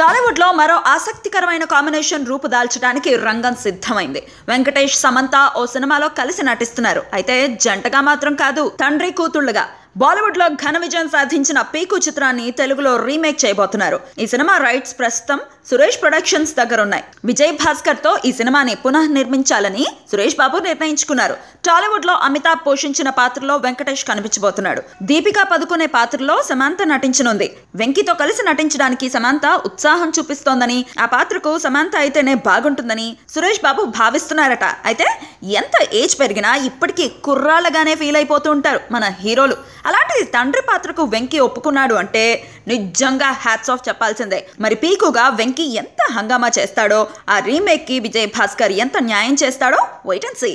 టాలీవుడ్ లో మరో ఆసక్తికరమైన కాంబినేషన్ రూపుదాల్చడానికి రంగం సిద్ధమైంది. వెంకటేష్, సమంత ఓ సినిమాలో కలిసి నటిస్తున్నారు. అయితే జంటగా మాత్రం కాదు, తండ్రి కూతుళ్లుగా. బాలీవుడ్ లో ఘన విజయం సాధించిన పీకు చిత్రాన్ని తెలుగులో రీమేక్ చేయబోతున్నారు. ఈ సినిమా రైట్స్ ప్రస్తుతం సురేష్ ప్రొడక్షన్స్ దగ్గర ఉన్నాయి. విజయ్ భాస్కర్ తో ఈ సినిమాని పునః నిర్మించాలని సురేష్ బాబు నిర్ణయించుకున్నారు. టాలీవుడ్ లో అమితాబ్ పోషించిన పాత్రలో వెంకటేష్ కనిపించబోతున్నాడు. దీపికా పదుకునే పాత్రలో సమంత నటించనుంది. వెంకీతో కలిసి నటించడానికి సమంత ఉత్సాహం చూపిస్తోందని, ఆ పాత్రకు సమంత అయితేనే బాగుంటుందని సురేష్ బాబు భావిస్తున్నారట. అయితే ఎంత ఏజ్ పెరిగినా ఇప్పటికీ కుర్రాళ్ళగానే ఫీల్ అయిపోతూ ఉంటారు మన హీరోలు. అలాంటిది తండ్రి పాత్రకు వెంకీ ఒప్పుకున్నాడు అంటే నిజంగా హ్యాట్స్ ఆఫ్ చెప్పాల్సిందే. మరి పీకుగా వెంకీ ఎంత హంగామా చేస్తాడో, ఆ రీమేక్ కి విజయ్ భాస్కర్ ఎంత న్యాయం చేస్తాడో వెయిట్ అండ్ సీ.